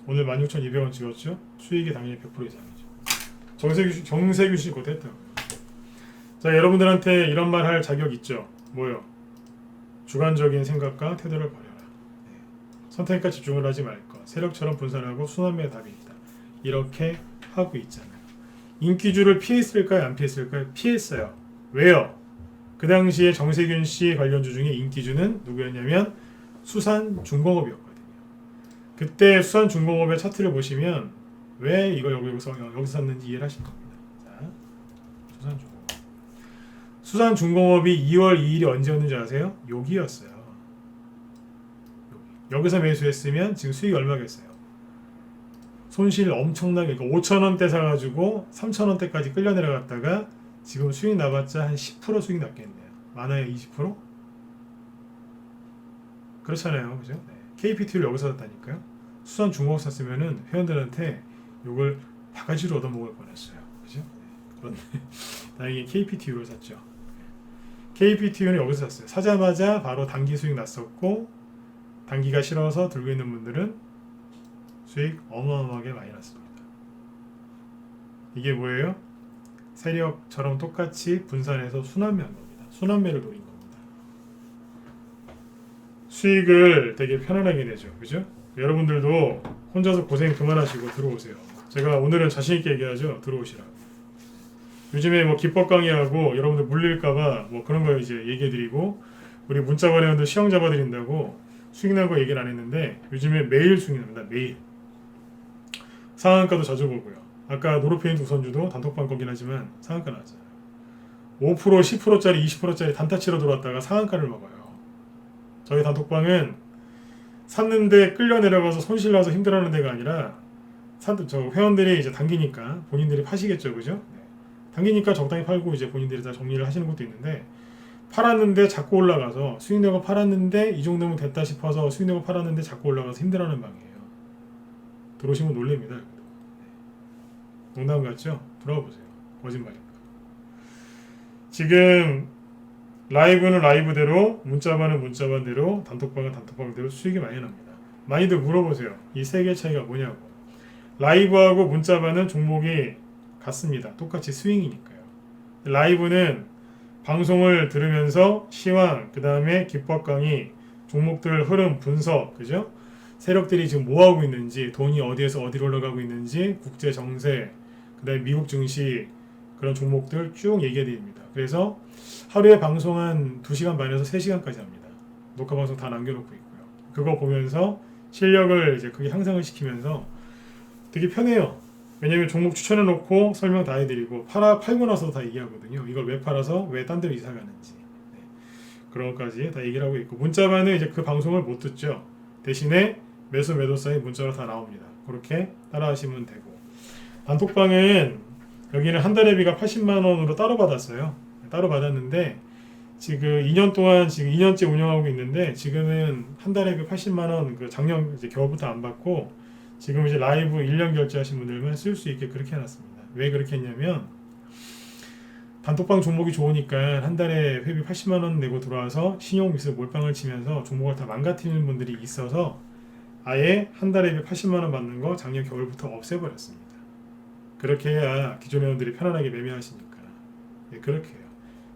오늘 16,200원 찍었죠? 수익이 당연히 100% 이상이죠. 정세균 씨 곧 했다고요. 자, 여러분들한테 이런 말 할 자격 있죠? 뭐요? 주관적인 생각과 태도를 버려라. 네. 선택과 집중을 하지 말 것. 세력처럼 분산하고 순환매가 답이다. 이렇게 하고 있잖아요. 인기주를 피했을까요? 안 피했을까요? 피했어요. 왜요? 그 당시에 정세균 씨 관련주 중에 인기주는 누구였냐면 수산중공업이었거든요. 그때 수산중공업의 차트를 보시면 왜 이걸 여기서 샀는지 이해를 하실 겁니다. 자, 수산중공업이 2월 2일이 언제였는지 아세요? 여기였어요. 여기서 매수했으면 지금 수익이 얼마겠어요? 손실 엄청나게 5,000원대 사가지고 3,000원대까지 끌려 내려갔다가 지금 수익 나봤자 한 10% 수익 났겠네요. 많아야 20%? 그렇잖아요. 그죠? 네. KPT를 여기서 샀다니까요. 수산중공업 샀으면은 회원들한테 이걸 바가지로 얻어먹을 뻔했어요. 그죠? 네. 그런데 다행히 KPTU를 샀죠. KPTU는 여기서 샀어요. 사자마자 바로 단기 수익 났었고 단기가 싫어서 들고 있는 분들은 수익 어마어마하게 많이 났습니다. 이게 뭐예요? 세력처럼 똑같이 분산해서 순환매한 겁니다. 순환매를 노린 겁니다. 수익을 되게 편안하게 내죠. 그죠? 여러분들도 혼자서 고생 그만하시고 들어오세요. 제가 오늘은 자신있게 얘기하죠. 들어오시라고. 요즘에 뭐 기법 강의하고 여러분들 물릴까봐 뭐 그런 거 이제 얘기해드리고 우리 문자관 회원들 시험 잡아드린다고 수익 난 거 얘기를 안 했는데 요즘에 매일 수익 납니다. 매일. 상한가도 자주 보고요. 아까 노르페인 우선주도 단톡방 거긴 하지만 상한가 나왔잖아요. 5%, 10%짜리, 20%짜리 단타 치러 들어왔다가 상한가를 먹어요. 저희 단톡방은 샀는데 끌려 내려가서 손실 나서 힘들어하는 데가 아니라 저 회원들이 이제 당기니까 본인들이 파시겠죠, 그죠? 네. 당기니까 적당히 팔고 이제 본인들이 다 정리를 하시는 것도 있는데, 팔았는데 자꾸 올라가서 수익 내고 팔았는데 이 정도면 됐다 싶어서 수익 내고 팔았는데 자꾸 올라가서 힘들어하는 방이에요. 들어오시면 놀랍니다. 농담 같죠? 들어와 보세요. 거짓말입니다. 지금 라이브는 라이브대로, 문자반은 문자반대로, 단톡방은 단톡방대로 수익이 많이 납니다. 많이들 물어보세요. 이 세 개의 차이가 뭐냐고. 라이브하고 문자반은 종목이 같습니다. 똑같이 스윙이니까요. 라이브는 방송을 들으면서 시황, 그 다음에 기법 강의, 종목들 흐름 분석, 그죠? 세력들이 지금 뭐 하고 있는지, 돈이 어디에서 어디로 올라가고 있는지, 국제 정세, 그 다음에 미국 증시, 그런 종목들 쭉 얘기해 드립니다. 그래서 하루에 방송 한 2시간 반에서 3시간까지 합니다. 녹화 방송 다 남겨놓고 있고요. 그거 보면서 실력을 이제 크게 향상을 시키면서 되게 편해요. 왜냐면 종목 추천해놓고 설명 다 해드리고 팔고 나서도 다 얘기하거든요. 이걸 왜 팔아서 왜 딴 데로 이사 가는지, 네. 그런 것까지 다 얘기를 하고 있고, 문자반은 이제 그 방송을 못 듣죠. 대신에 매수 매도사의 문자로 다 나옵니다. 그렇게 따라하시면 되고, 단톡방은 여기는 한 달에 비가 80만 원으로 따로 받았어요. 따로 받았는데 지금 2년 동안 지금 2년째 운영하고 있는데, 지금은 한 달에 그 80만 원 그 작년 이제 겨울부터 안 받고 지금 이제 라이브 1년 결제하신 분들만 쓸 수 있게 그렇게 해놨습니다. 왜 그렇게 했냐면, 단톡방 종목이 좋으니까 한 달에 회비 80만 원 내고 들어와서 신용 미스 몰빵을 치면서 종목을 다 망가뜨리는 분들이 있어서 아예 한 달에 80만 원 받는 거 작년 겨울부터 없애버렸습니다. 그렇게 해야 기존 회원들이 편안하게 매매하시니까. 네, 그렇게 해요.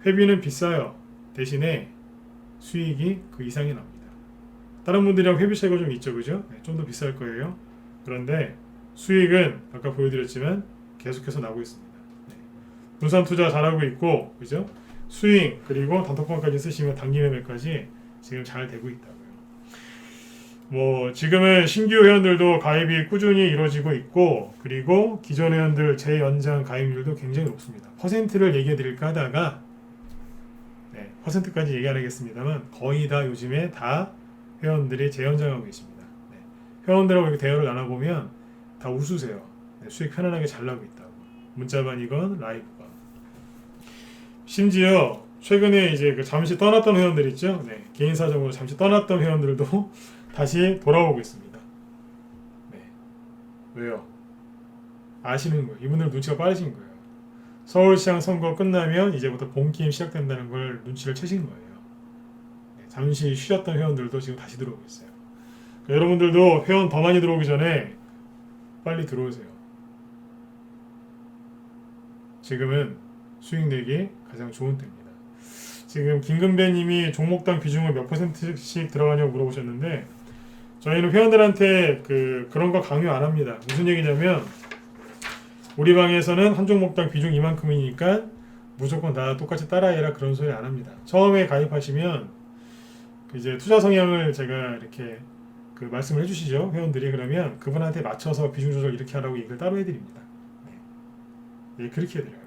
회비는 비싸요. 대신에 수익이 그 이상이 납니다. 다른 분들이랑 회비 차이가 좀 있죠, 그죠? 네, 좀 더 비쌀 거예요. 그런데 수익은 아까 보여드렸지만 계속해서 나고 있습니다. 네. 분산 투자 잘하고 있고, 그죠? 수익 그리고 단톡방까지 쓰시면 단기 매매까지 지금 잘 되고 있다고요. 뭐 지금은 신규 회원들도 가입이 꾸준히 이루어지고 있고, 그리고 기존 회원들 재연장 가입률도 굉장히 높습니다. 퍼센트를 얘기해 드릴까 하다가 퍼센트까지 얘기 안 하겠습니다만 거의 다 요즘에 다 회원들이 재연장하고 계십니다. 네. 회원들하고 이렇게 대화를 나눠보면 다 웃으세요. 네, 수익 편안하게 잘 나고 있다고. 문자반이건 라이브건. 심지어 최근에 이제 그 잠시 떠났던 회원들 있죠. 네, 개인 사정으로 잠시 떠났던 회원들도 다시 돌아오고 있습니다. 네. 왜요? 아시는 거예요. 이분들 눈치가 빠르신 거예요. 서울시장 선거 끝나면 이제부터 봄게임 시작된다는 걸 눈치를 채신 거예요. 네, 잠시 쉬었던 회원들도 지금 다시 들어오고 있어요. 그러니까 여러분들도 회원 더 많이 들어오기 전에 빨리 들어오세요. 지금은 수익 내기 가장 좋은 때입니다. 지금 김금배님이 종목당 비중을 몇 %씩 들어가냐고 물어보셨는데, 저희는 회원들한테 그런 거 강요 안 합니다. 무슨 얘기냐면, 우리 방에서는 한 종목당 비중 이만큼이니까 무조건 다 똑같이 따라해라, 그런 소리 안 합니다. 처음에 가입하시면 이제 투자 성향을 제가 이렇게 말씀을 해주시죠, 회원들이. 그러면 그분한테 맞춰서 비중 조절 이렇게 하라고 이걸 따로 해드립니다. 네. 네, 그렇게 해드려요.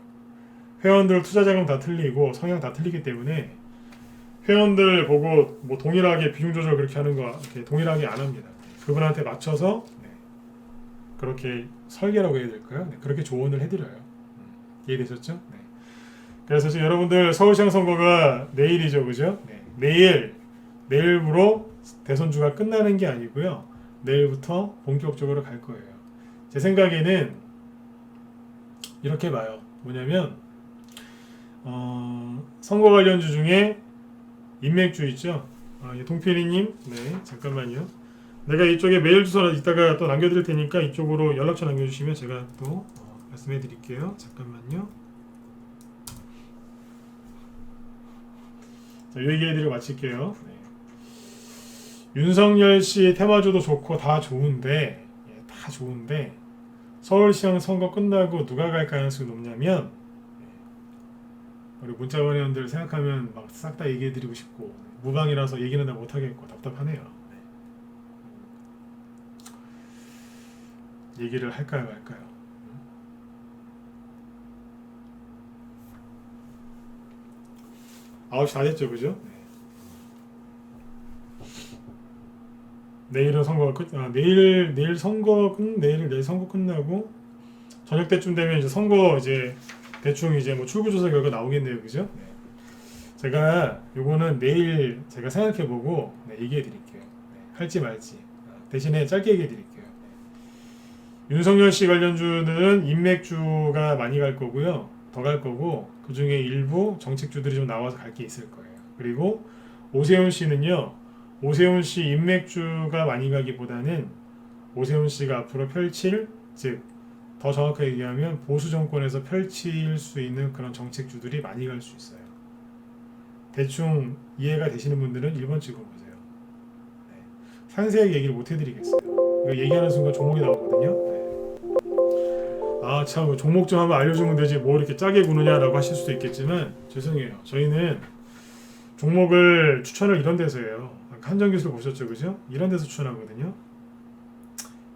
회원들 투자 자금 다 틀리고 성향 다 틀리기 때문에 회원들 보고 뭐 동일하게 비중 조절 그렇게 하는 거 이렇게 동일하게 안 합니다. 그분한테 맞춰서 그렇게 설계라고 해야 될까요? 네, 그렇게 조언을 해드려요. 이해되셨죠? 네. 그래서 지금 여러분들 서울시장 선거가 내일이죠, 그죠? 네. 내일부로 대선주가 끝나는 게 아니고요. 내일부터 본격적으로 갈 거예요. 제 생각에는 이렇게 봐요. 뭐냐면 선거 관련주 중에 인맥주 있죠? 동필이님, 네, 잠깐만요. 내가 이쪽에 메일 주소 이따가 또 남겨드릴 테니까 이쪽으로 연락처 남겨주시면 제가 또 말씀해 드릴게요. 잠깐만요. 자, 이 얘기해드리고 마칠게요. 네. 윤석열 씨 테마주도 좋고 다 좋은데, 서울시장 선거 끝나고 누가 갈 가능성이 높냐면, 우리 문자원 회원들 생각하면 막 싹 다 얘기해드리고 싶고, 무방이라서 얘기는 다 못하겠고 답답하네요. 얘기를 할까요 말까요? 9시 다 됐죠, 그죠? 내일은 선거가 내일 선거 끝나고 저녁 때쯤 되면 이제 선거 이제 대충 이제 뭐 출구조사 결과 나오겠네요, 그죠? 네. 제가 요거는 내일 제가 생각해보고 얘기해 드릴게요. 네. 할지 말지. 대신에 짧게 얘기해 드릴게요. 네. 윤석열 씨 관련주는 인맥주가 많이 갈 거고요. 더 갈 거고 그 중에 일부 정책주들이 좀 나와서 갈 게 있을 거예요. 그리고 오세훈 씨는요. 오세훈 씨 인맥주가 많이 가기보다는 오세훈 씨가 앞으로 펼칠, 즉 더 정확하게 얘기하면 보수 정권에서 펼칠 수 있는 그런 정책주들이 많이 갈 수 있어요. 대충 이해가 되시는 분들은 1번 찍어보세요. 네. 상세하게 얘기를 못 해드리겠어요. 이거 얘기하는 순간 종목이 나오거든요. 네. 아, 참 종목 좀 한번 알려주면 되지 뭐 이렇게 짜게 구느냐라고 하실 수도 있겠지만 죄송해요. 저희는 종목을 추천을 이런 데서 해요. 한정기술 보셨죠, 그죠? 이런 데서 추천하거든요.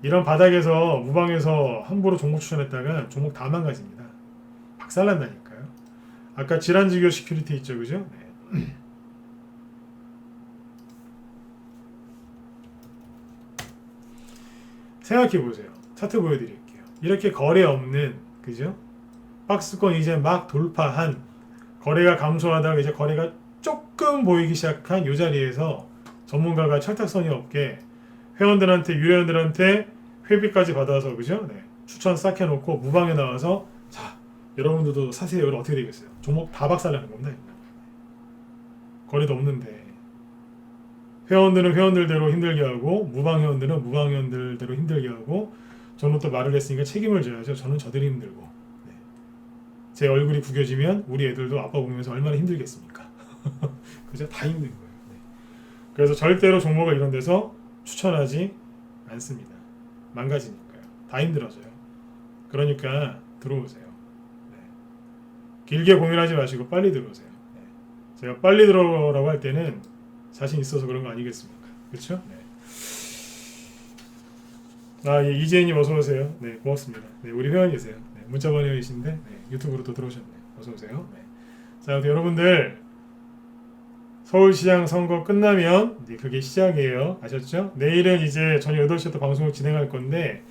이런 바닥에서 무방에서 함부로 종목 추천했다가 종목 다 망가집니다. 박살난다니까요. 아까 질환지교 시큐리티 있죠, 그죠? 네. 생각해 보세요. 차트 보여드릴게요. 이렇게 거래 없는, 그죠? 박스권 이제 막 돌파한, 거래가 감소하다가 이제 거래가 조금 보이기 시작한 이 자리에서 전문가가 철딱선이 없게 회원들한테, 유료원들한테 회비까지 받아서, 그죠? 네. 추천 싹 해놓고 무방에 나와서, 자, 여러분들도 사세요. 이거 어떻게 되겠어요? 종목 다 박살나는 겁니다. 거래도 없는데. 회원들은 회원들대로 힘들게 하고, 무방 회원들은 무방 회원들대로 힘들게 하고, 저는 또 말을 했으니까 책임을 져야죠. 저는 저들이 힘들고. 네. 제 얼굴이 구겨지면 우리 애들도 아빠 보면서 얼마나 힘들겠습니까? 그죠? 다 힘든 거예요. 네. 그래서 절대로 종목을 이런 데서 추천하지 않습니다. 망가지니까요. 다 힘들어져요. 그러니까 들어오세요. 네. 길게 고민하지 마시고 빨리 들어오세요. 네. 제가 빨리 들어오라고 할 때는 자신 있어서 그런 거 아니겠습니까? 그렇죠? 네. 아, 예, 이재인님 어서 오세요. 네, 고맙습니다. 네, 우리 회원이세요. 네, 문자번 회원이신데 네, 유튜브로 또 들어오셨네요. 어서 오세요. 네. 자, 여러분들 서울시장 선거 끝나면 이제 그게 시작이에요. 아셨죠? 내일은 이제 저녁 8시에 또 방송을 진행할 건데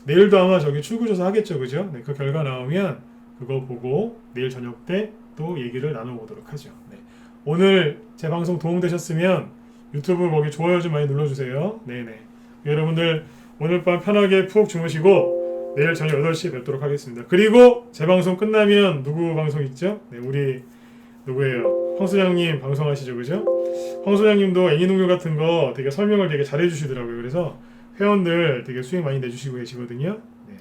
내일도 아마 저기 출구조사 하겠죠, 그죠? 네, 그 결과 나오면 그거 보고 내일 저녁 때 또 얘기를 나눠보도록 하죠. 네. 오늘 제 방송 도움되셨으면 유튜브 거기 좋아요 좀 많이 눌러주세요. 네네. 여러분들 오늘 밤 편하게 푹 주무시고 내일 저녁 8시에 뵙도록 하겠습니다. 그리고 제 방송 끝나면 누구 방송 있죠? 네, 우리 누구예요? 황 소장님 방송하시죠, 그죠? 황 소장님도 애니농협 같은 거 되게 설명을 되게 잘해주시더라고요. 그래서 회원들 되게 수익 많이 내주시고 계시거든요. 네.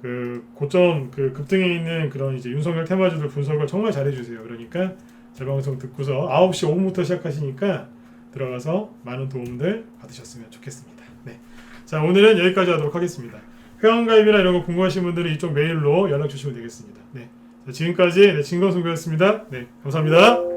그 고점 그 급등에 있는 그런 이제 윤석열 테마주들 분석을 정말 잘해주세요. 그러니까 제 방송 듣고서 9시 5분부터 시작하시니까 들어가서 많은 도움들 받으셨으면 좋겠습니다. 네. 자, 오늘은 여기까지 하도록 하겠습니다. 회원가입이나 이런 거 궁금하신 분들은 이쪽 메일로 연락 주시면 되겠습니다. 네. 자, 지금까지 진건승부였습니다. 네, 감사합니다.